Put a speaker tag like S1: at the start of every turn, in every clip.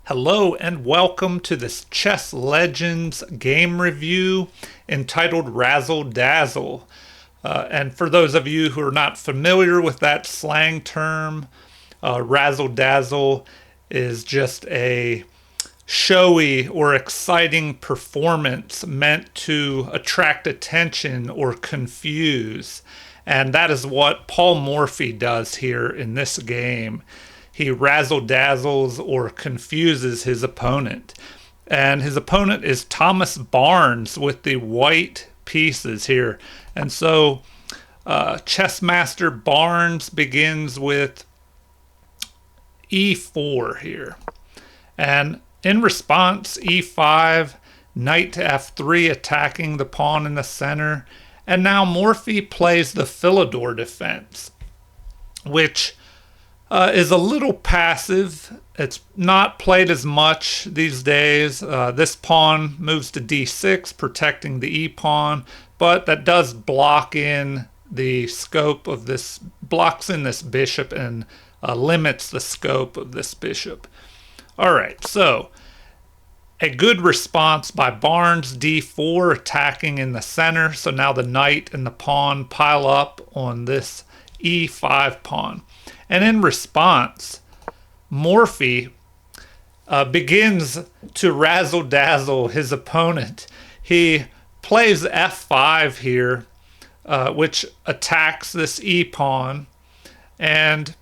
S1: Hello and welcome to this Chess Legends game review entitled Razzle Dazzle. And for those of you who are not familiar with that slang term, Razzle Dazzle is just a showy or exciting performance meant to attract attention or confuse. And that is what Paul Morphy does here in this game. He razzle dazzles or confuses his opponent. And his opponent is Thomas Barnes with the white pieces here. And so Chessmaster Barnes begins with e4 here. And in response, e5, knight to f3, attacking the pawn in the center. And now Morphy plays the Philidor defense, which is a little passive. It's not played as much these days. This pawn moves to d6, protecting the e-pawn, but that does block in the scope of this, blocks in this bishop and limits the scope of this bishop. All right, so a good response by Barnes, d4, attacking in the center. So now the knight and the pawn pile up on this e5 pawn. And in response, Morphy begins to razzle dazzle his opponent. He plays f5 here, which attacks this e-pawn, and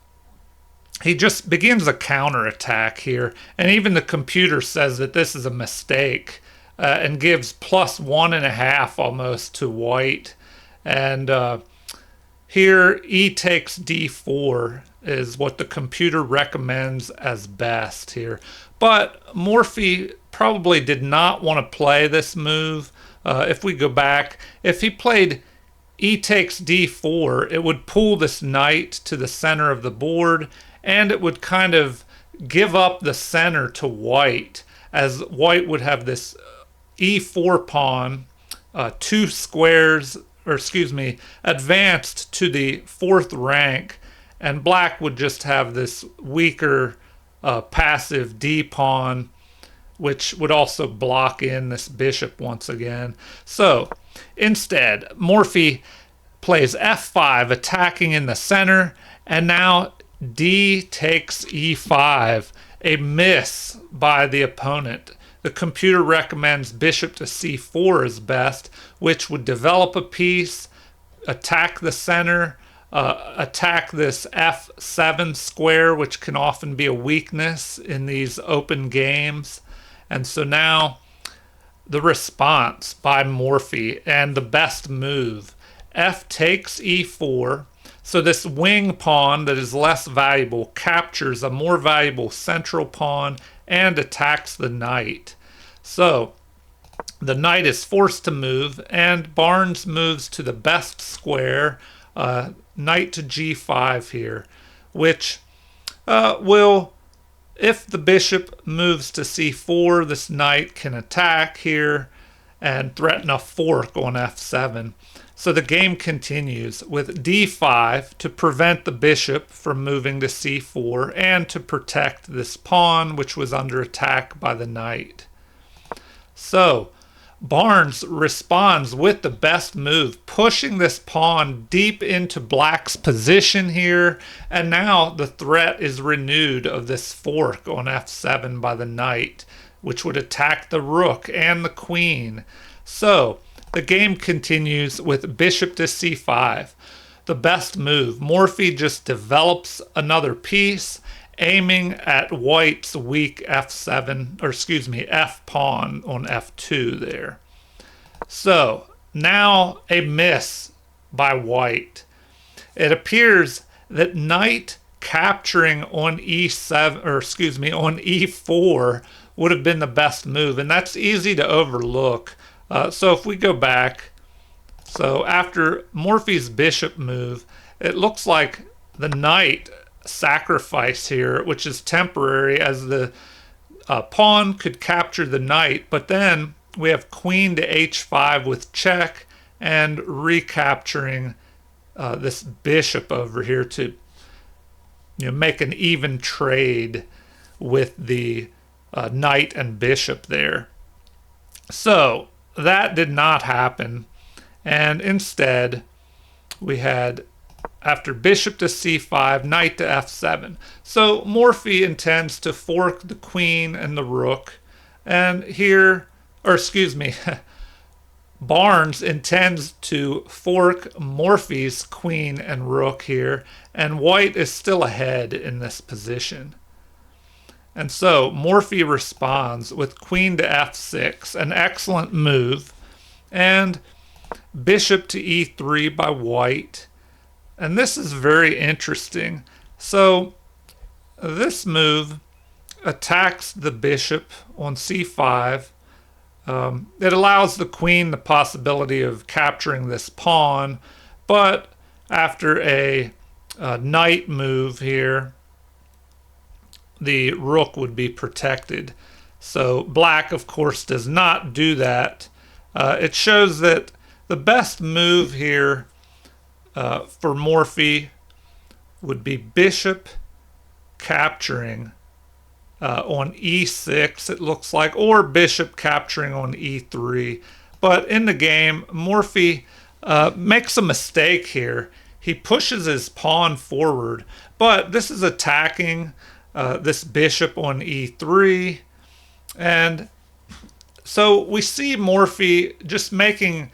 S1: he just begins a counterattack here. And even the computer says that this is a mistake and gives +1.5 almost to white. And here e takes d4 is what the computer recommends as best here. But Morphy probably did not want to play this move. If we go back, if he played e takes d4, it would pull this knight to the center of the board, and it would kind of give up the center to white, as white would have this e4 pawn, two squares, or excuse me, advanced to the 4th rank, and black would just have this weaker passive d pawn, which would also block in this bishop once again. So instead, Morphy plays f5, attacking in the center, and now d takes e5, a miss by the opponent. The computer recommends bishop to c4 is best, which would develop a piece, attack the center, attack this f7 square, which can often be a weakness in these open games. And so now the response by Morphy and the best move, f takes e4. So this wing pawn that is less valuable captures a more valuable central pawn and attacks the knight. So the knight is forced to move, and Barnes moves to the best square, knight to g5 here, which will, if the bishop moves to c4, this knight can attack here and threaten a fork on f7. So the game continues with d5 to prevent the bishop from moving to c4 and to protect this pawn, which was under attack by the knight. So Barnes responds with the best move, pushing this pawn deep into black's position here, and now the threat is renewed of this fork on f7 by the knight, which would attack the rook and the queen. So the game continues with bishop to c5. The best move, Morphy just develops another piece, aiming at white's weak f7, or excuse me, f pawn on f2 there. So now a miss by white. It appears that knight capturing on e7, or excuse me, on e4 would have been the best move, and that's easy to overlook. So if we go back, so after Morphy's bishop move, it looks like the knight sacrifice here, which is temporary, as the pawn could capture the knight, but then we have queen to h5 with check and recapturing this bishop over here to make an even trade with the knight and bishop there. So that did not happen, and instead we had, after bishop to c5, knight to f7. So Morphy intends to fork the queen and the rook, and here, or excuse me, Barnes intends to fork Morphy's queen and rook here, and white is still ahead in this position. And so Morphy responds with queen to f6, an excellent move, and bishop to e3 by white. And this is very interesting. So this move attacks the bishop on c5. It allows the queen the possibility of capturing this pawn, but after a knight move here, the rook would be protected. So black, of course, does not do that. It shows that the best move here for Morphy would be bishop capturing on e6, it looks like, or bishop capturing on e3. But in the game, Morphy makes a mistake here. He pushes his pawn forward, but this is attacking this bishop on e3. And so we see Morphy just making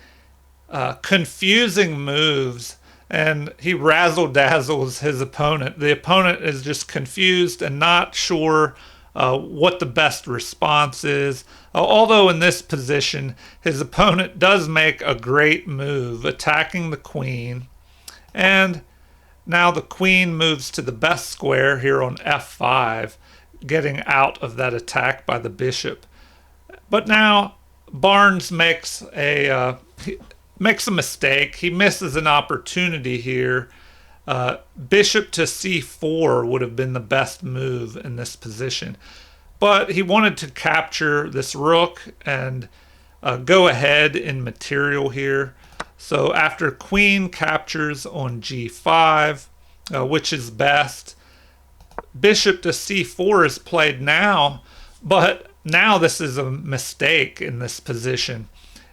S1: confusing moves, and he razzle dazzles his opponent. The opponent is just confused and not sure what the best response is. Although in this position, his opponent does make a great move, attacking the queen. And now the queen moves to the best square here on f5, getting out of that attack by the bishop. But now Barnes makes a mistake. He misses an opportunity here. Bishop to c4 would have been the best move in this position. But he wanted to capture this rook and go ahead in material here. So after queen captures on g5, which is best, bishop to c4 is played now, but now this is a mistake in this position.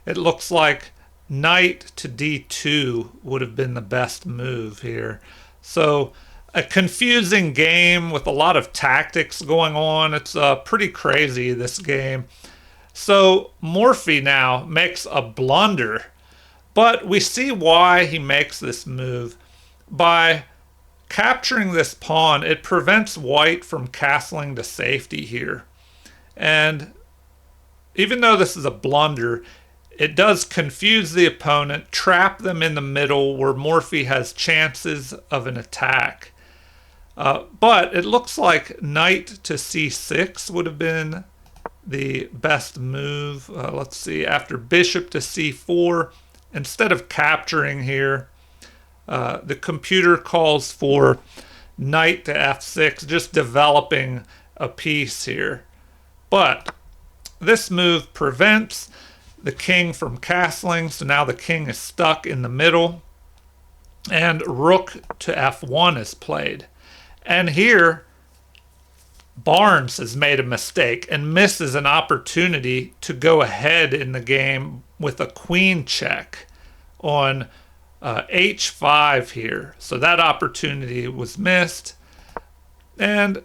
S1: It looks like knight to d2 would have been the best move here. So a confusing game with a lot of tactics going on. It's pretty crazy, this game. So Morphy now makes a blunder, but we see why he makes this move. By capturing this pawn, it prevents white from castling to safety here. And even though this is a blunder, it does confuse the opponent, trap them in the middle where Morphy has chances of an attack. But it looks like knight to c6 would have been the best move. Let's see, after bishop to c4, instead of capturing here, the computer calls for knight to f6, just developing a piece here. But this move prevents the king from castling, so now the king is stuck in the middle, and rook to f1 is played. And here Barnes has made a mistake and misses an opportunity to go ahead in the game with a queen check on h5 here. So that opportunity was missed, and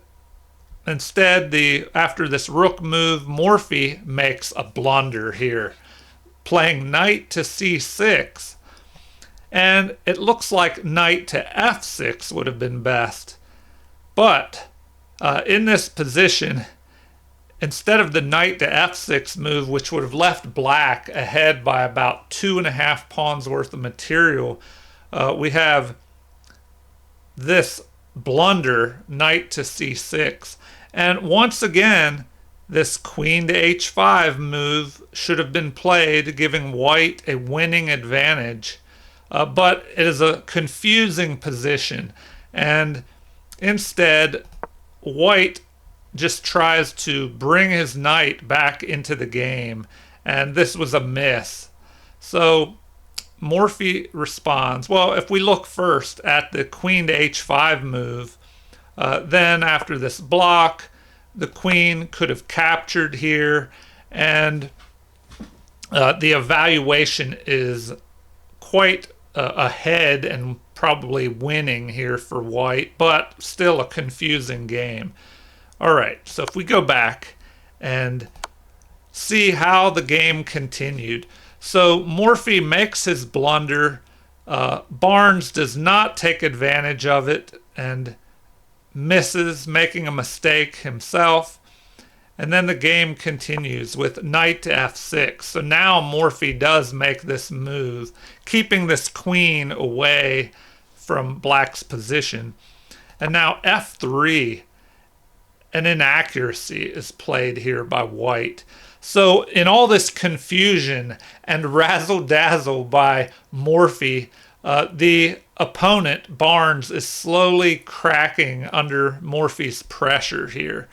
S1: instead, after this rook move, Morphy makes a blunder here, playing knight to c6. And it looks like knight to f6 would have been best. But in this position, instead of the knight to f6 move, which would have left black ahead by about 2.5 pawns worth of material, we have this blunder, knight to c6. And once again, this queen to h5 move should have been played, giving white a winning advantage. But it is a confusing position, and instead white just tries to bring his knight back into the game, and this was a miss. So Morphy responds. Well, if we look first at the queen to h5 move, then after this block, the queen could have captured here, and the evaluation is quite ahead and probably winning here for white, but still a confusing game. All right, so if we go back and see how the game continued. So Morphy makes his blunder. Barnes does not take advantage of it and misses, making a mistake himself. And then the game continues with knight to f6. So now Morphy does make this move, keeping this queen away from black's position. And now f3, an inaccuracy is played here by white. So in all this confusion and razzle dazzle by Morphy, the opponent, Barnes, is slowly cracking under Morphy's pressure here.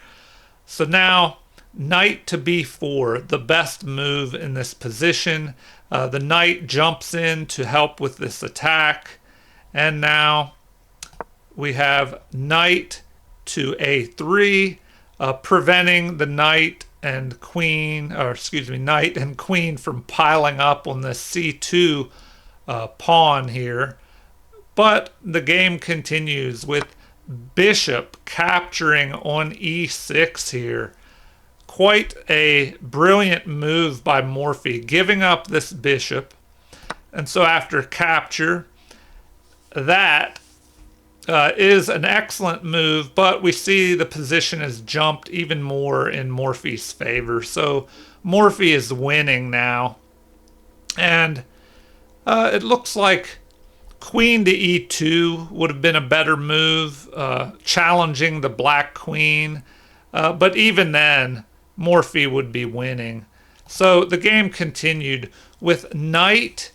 S1: So now knight to b4, the best move in this position. The knight jumps in to help with this attack. And now we have knight to a3, preventing the knight and queen, or excuse me, knight and queen from piling up on the c2 pawn here. But the game continues with bishop capturing on e6 here. Quite a brilliant move by Morphy, giving up this bishop. And so after capture, that is an excellent move, but we see the position has jumped even more in Morphy's favor. So Morphy is winning now. And it looks like queen to e2 would have been a better move, challenging the black queen. But even then, Morphy would be winning. So the game continued with knight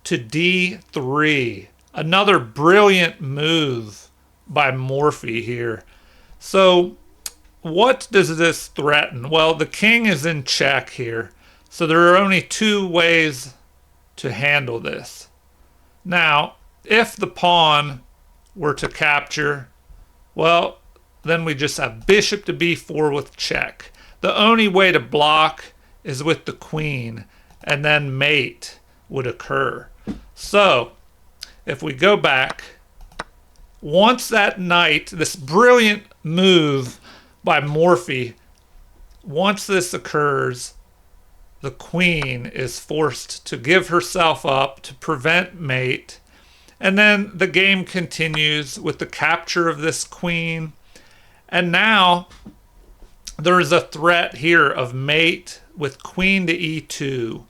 S1: to d3. Another brilliant move by Morphy here. So what does this threaten? Well, the king is in check here. So there are only two ways to handle this. Now, if the pawn were to capture, well, then we just have bishop to b4 with check. The only way to block is with the queen, and then mate would occur. So if we go back, once that knight, this brilliant move by Morphy, once this occurs, the queen is forced to give herself up to prevent mate. And then the game continues with the capture of this queen. And now there is a threat here of mate with queen to e2.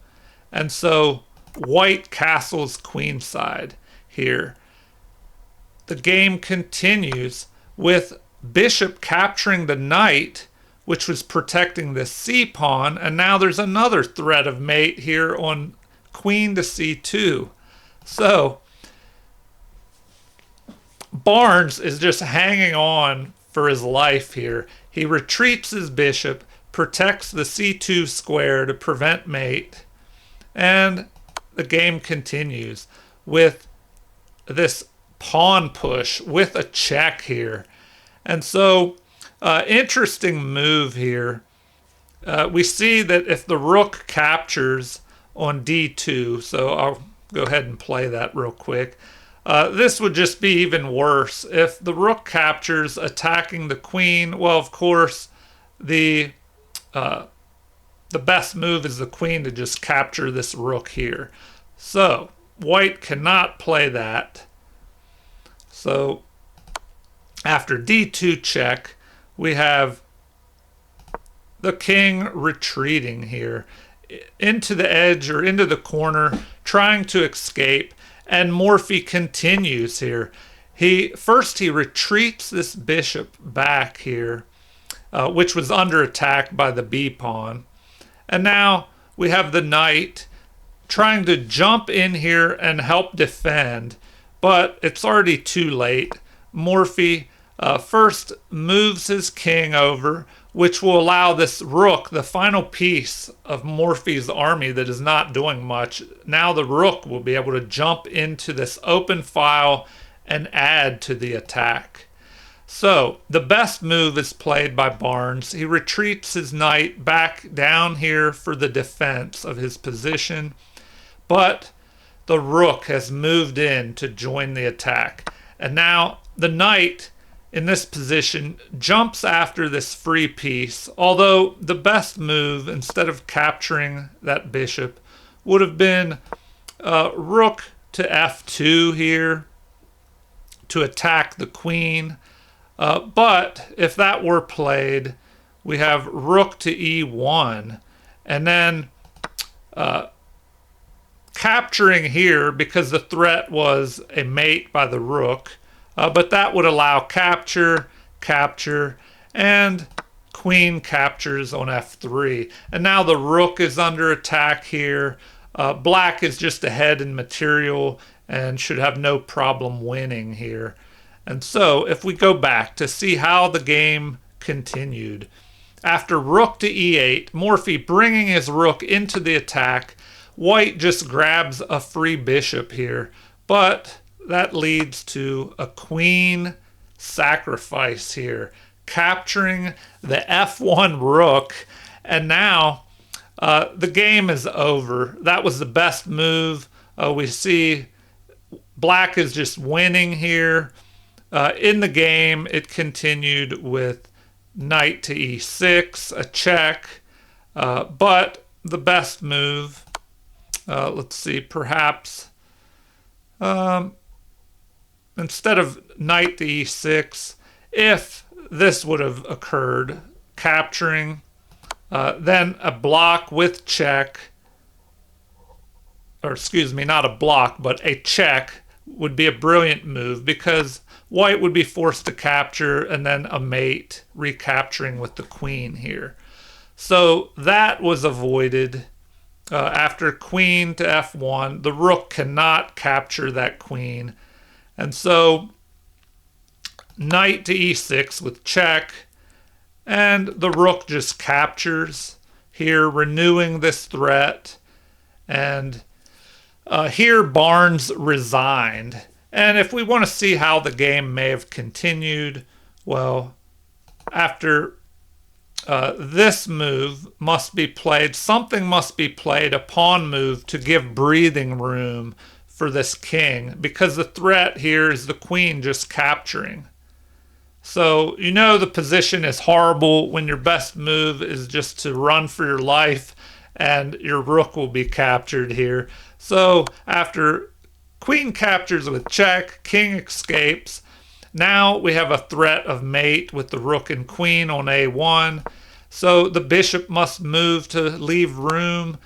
S1: And so white castles queenside here. The game continues with bishop capturing the knight, which was protecting the c pawn, and now there's another threat of mate here on queen to c2. So Barnes is just hanging on for his life here. He retreats his bishop, protects the c2 square to prevent mate, and the game continues with this pawn push with a check here. And so interesting move here. We see that if the rook captures on d2, so I'll go ahead and play that real quick. This would just be even worse. If the rook captures attacking the queen, well, of course, the best move is the queen to just capture this rook here. So white cannot play that. So after d2 check, we have the king retreating here into the edge or into the corner, trying to escape. And Morphy continues here. He retreats this bishop back here, which was under attack by the b pawn. And now we have the knight trying to jump in here and help defend, but it's already too late. Morphy first moves his king over, which will allow this rook, the final piece of Morphy's army that is not doing much. Now the rook will be able to jump into this open file and add to the attack. So the best move is played by Barnes. He retreats his knight back down here for the defense of his position, but the rook has moved in to join the attack. And now the knight in this position jumps after this free piece, although the best move, instead of capturing that bishop, would have been rook to f2 here to attack the queen. But if that were played, we have rook to e1, and then capturing here because the threat was a mate by the rook, but that would allow capture, capture, and queen captures on f3. And now the rook is under attack here. Black is just ahead in material and should have no problem winning here. And so if we go back to see how the game continued, after rook to e8, Morphy bringing his rook into the attack, white just grabs a free bishop here, but that leads to a queen sacrifice here, capturing the f1 rook, and now the game is over. That was the best move. We see black is just winning here. In the game, it continued with knight to e6, a check, but the best move, let's see, perhaps instead of knight to e6, if this would have occurred, capturing, then a block with check, or excuse me, not a block, but a check would be a brilliant move because white would be forced to capture and then a mate recapturing with the queen here. So that was avoided. After queen to f1, the rook cannot capture that queen. And so knight to e6 with check, and the rook just captures here, renewing this threat. And here Barnes resigned. And if we want to see how the game may have continued, well, after this move must be played, something must be played, a pawn move, to give breathing room for this king, because the threat here is the queen just capturing. So you know the position is horrible when your best move is just to run for your life and your rook will be captured here. So after queen captures with check, king escapes. Now we have a threat of mate with the rook and queen on a1. So the bishop must move to leave room.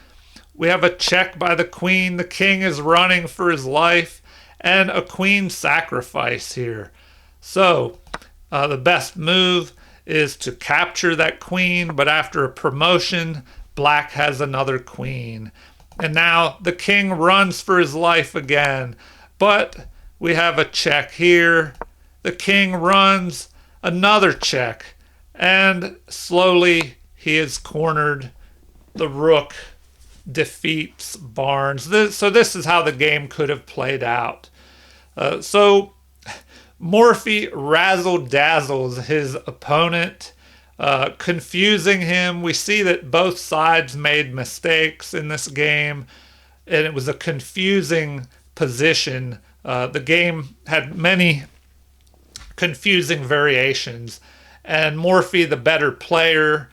S1: We have a check by the queen. The king is running for his life, and a queen sacrifice here. So the best move is to capture that queen, but after a promotion, black has another queen. And now the king runs for his life again, but we have a check here. The king runs, another check, and slowly he is cornered. The rook defeats Barnes. So this is how the game could have played out. So Morphy razzle dazzles his opponent, confusing him. We see that both sides made mistakes in this game, and it was a confusing position. The game had many confusing variations, and Morphy, the better player,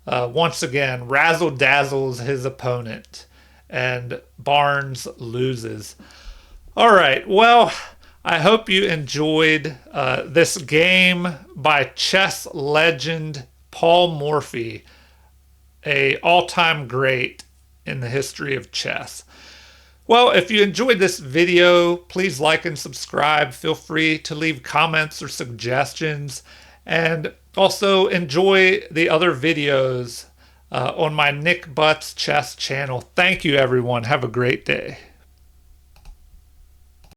S1: once again razzle dazzles his opponent, and Barnes loses. All right, well, I hope you enjoyed this game by chess legend Paul Morphy, an all-time great in the history of chess. Well, if you enjoyed this video, please like and subscribe. Feel free to leave comments or suggestions. And also enjoy the other videos on my Nick Butts Chess channel. Thank you, everyone. Have a great day.